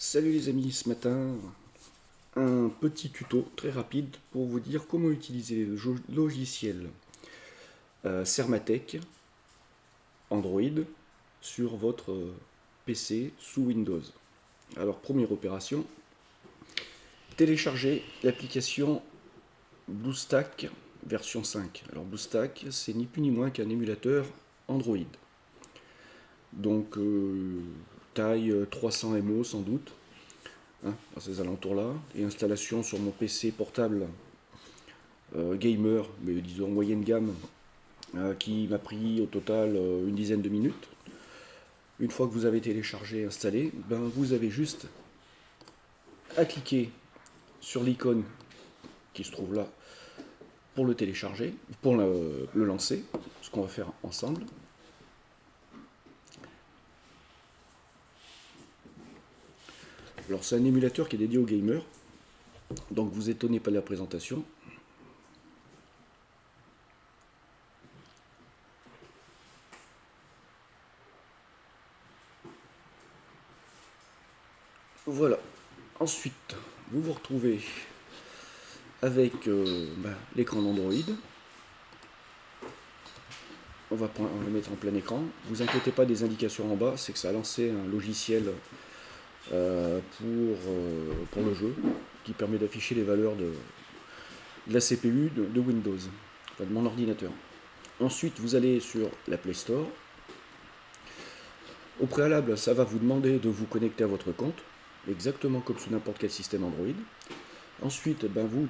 Salut les amis, ce matin, un petit tuto très rapide pour vous dire comment utiliser le logiciel Sermatec Android sur votre PC sous Windows. Alors première opération, télécharger l'application BlueStack version 5. Alors BlueStack, c'est ni plus ni moins qu'un émulateur Android. Donc taille 300 MO sans doute, hein, dans ces alentours-là, et installation sur mon PC portable gamer, mais disons moyenne gamme, qui m'a pris au total une dizaine de minutes. Une fois que vous avez téléchargé et installé, ben, vous avez juste à cliquer sur l'icône qui se trouve là pour le télécharger, pour le lancer, ce qu'on va faire ensemble. Alors c'est un émulateur qui est dédié aux gamers, donc vous étonnez pas de la présentation. Voilà. Ensuite, vous vous retrouvez avec l'écran d'Android. On va le mettre en plein écran. Vous inquiétez pas des indications en bas, c'est que ça a lancé un logiciel pour le jeu qui permet d'afficher les valeurs de la CPU de Windows, enfin de mon ordinateur. Ensuite, vous allez sur la Play Store. Au préalable, ça va vous demander de vous connecter à votre compte, exactement comme sur n'importe quel système Android. Ensuite, ben, vous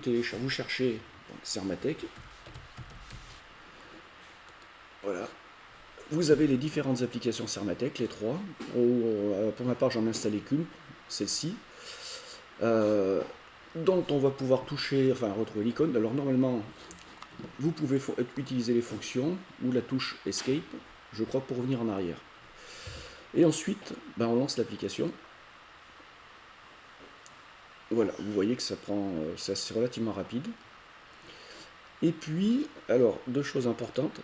cherchez Sermatec. Voilà. Vous avez les différentes applications Sermatec, les trois. Pour ma part, j'en ai installé qu'une, celle-ci, dont on va pouvoir toucher, enfin retrouver l'icône. Alors normalement, vous pouvez utiliser les fonctions ou la touche Escape, je crois, pour revenir en arrière. Et ensuite, ben, on lance l'application. Voilà, vous voyez que ça prend, c'est relativement rapide. Et puis, alors, deux choses importantes.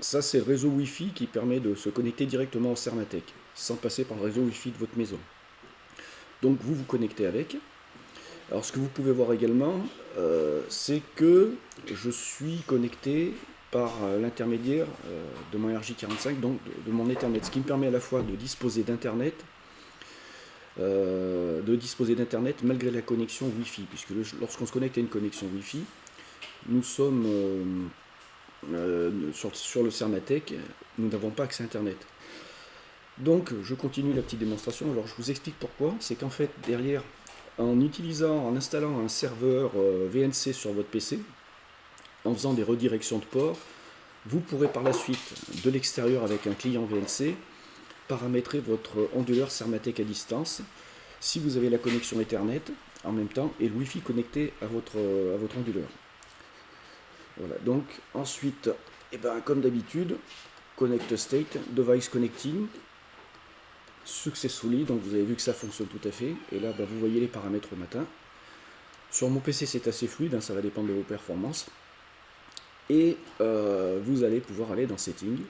Ça, c'est le réseau Wi-Fi qui permet de se connecter directement au Sermatec, sans passer par le réseau Wi-Fi de votre maison. Donc, vous vous connectez avec. Alors, ce que vous pouvez voir également, c'est que je suis connecté par l'intermédiaire de mon RJ45, donc de mon Ethernet, ce qui me permet à la fois de disposer d'Internet, malgré la connexion Wi-Fi, puisque lorsqu'on se connecte à une connexion Wi-Fi, nous sommes sur le Sermatec, nous n'avons pas accès à Internet. Donc je continue la petite démonstration. Alors je vous explique pourquoi. C'est qu'en fait derrière, en installant un serveur VNC sur votre PC, en faisant des redirections de ports, vous pourrez par la suite, de l'extérieur avec un client VNC, paramétrer votre onduleur Sermatec à distance, si vous avez la connexion Ethernet en même temps et le Wi-Fi connecté à votre onduleur. Voilà, donc ensuite, comme d'habitude, Connect State, Device Connecting, Successfully, donc vous avez vu que ça fonctionne tout à fait, et là vous voyez les paramètres au matin. Sur mon PC c'est assez fluide, hein, ça va dépendre de vos performances, et vous allez pouvoir aller dans Settings,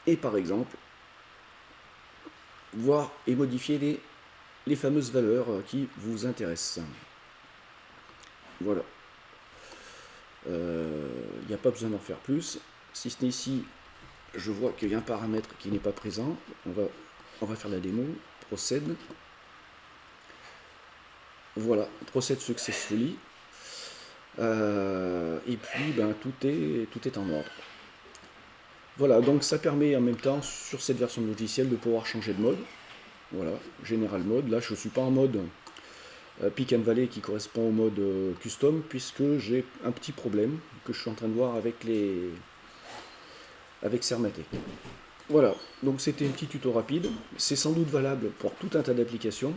et par exemple, voir et modifier les fameuses valeurs qui vous intéressent. Voilà. Il n'y a pas besoin d'en faire plus. Si ce n'est ici, je vois qu'il y a un paramètre qui n'est pas présent. On va faire la démo. Procède. Voilà, procède successfully. Et puis, tout est en ordre. Voilà, donc ça permet en même temps, sur cette version de logiciel, de pouvoir changer de mode. Voilà, General Mode. Là, je ne suis pas en mode Pick and Valley qui correspond au mode custom, puisque j'ai un petit problème que je suis en train de voir avec Sermatec. Voilà, donc c'était un petit tuto rapide. C'est sans doute valable pour tout un tas d'applications.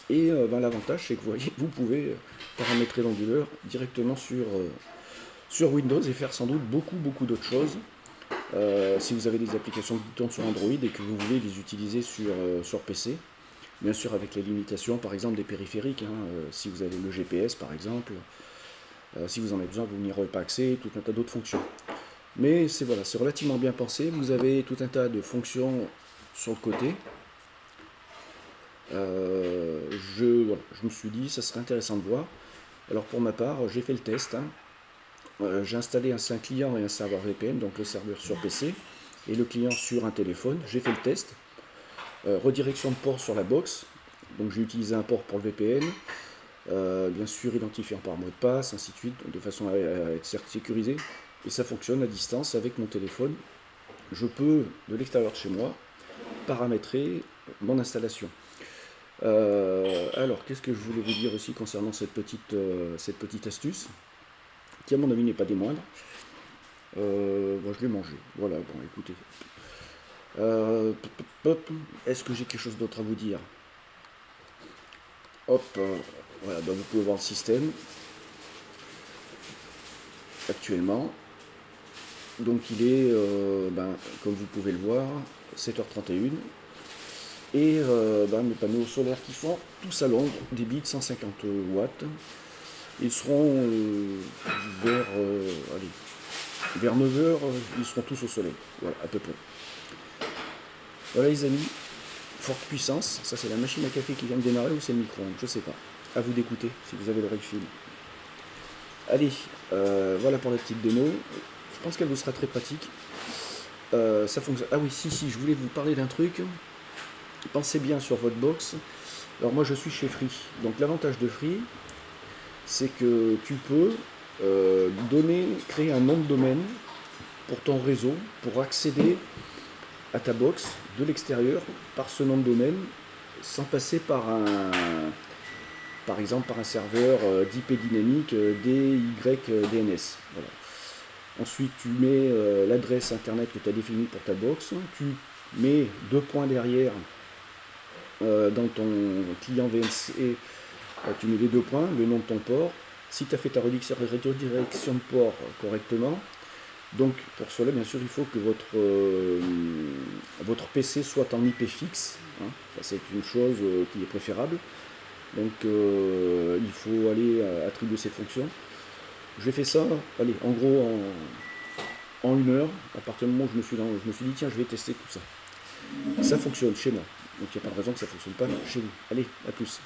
Et l'avantage, c'est que vous pouvez paramétrer l'onduleur directement sur Windows et faire sans doute beaucoup d'autres choses. Si vous avez des applications qui tournent sur Android et que vous voulez les utiliser sur PC, bien sûr avec les limitations par exemple des périphériques, hein, si vous avez le GPS par exemple, si vous en avez besoin vous n'y aurez pas accès, tout un tas d'autres fonctions. Mais c'est relativement bien pensé, vous avez tout un tas de fonctions sur le côté. Je me suis dit, ça serait intéressant de voir. Alors pour ma part, j'ai fait le test. J'ai installé un client et un serveur VPN, donc le serveur sur PC et le client sur un téléphone. J'ai fait le test. Redirection de port sur la box. Donc j'ai utilisé un port pour le VPN. Bien sûr identifiant par mot de passe, ainsi de suite, de façon à être sécurisé. Et ça fonctionne à distance avec mon téléphone. Je peux, de l'extérieur de chez moi, paramétrer mon installation. Alors, qu'est-ce que je voulais vous dire aussi concernant cette petite astuce, qui à mon avis n'est pas des moindres. Bon, je l'ai mangé. Voilà, bon, écoutez. Est-ce que j'ai quelque chose d'autre à vous dire? Hop, voilà, donc vous pouvez voir le système actuellement. Donc il est, comme vous pouvez le voir, 7h31. Et mes panneaux solaires qui sont tous à l'ombre, débit de 150 watts. Ils seront vers 9h, ils seront tous au soleil. Voilà, à peu près. Voilà les amis, forte puissance. Ça c'est la machine à café qui vient de démarrer ou c'est le micro-ondes, je sais pas. À vous d'écouter si vous avez l'oreille fine. Allez, voilà pour la petite démo. Je pense qu'elle vous sera très pratique. Ça fonctionne. Ah oui, si, je voulais vous parler d'un truc. Pensez bien sur votre box. Alors moi je suis chez Free. Donc l'avantage de Free, c'est que tu peux créer un nom de domaine pour ton réseau, pour accéder à ta box de l'extérieur par ce nom de domaine, sans passer par exemple par un serveur d'IP dynamique DYDNS. Voilà. Ensuite tu mets l'adresse internet que tu as définie pour ta box, tu mets 2 points derrière dans ton client VNC, tu mets les 2 points, le nom de ton port. Si tu as fait ta redirection de port correctement, donc pour cela bien sûr il faut que votre PC soit en IP fixe, hein. Ça c'est une chose qui est préférable. Donc il faut aller attribuer cette fonction. J'ai fait ça, allez, en gros en 1 heure, à partir du moment où je me suis dit tiens je vais tester tout ça. Ça fonctionne chez moi. Donc il n'y a pas de raison que ça ne fonctionne pas chez vous. Allez, à plus.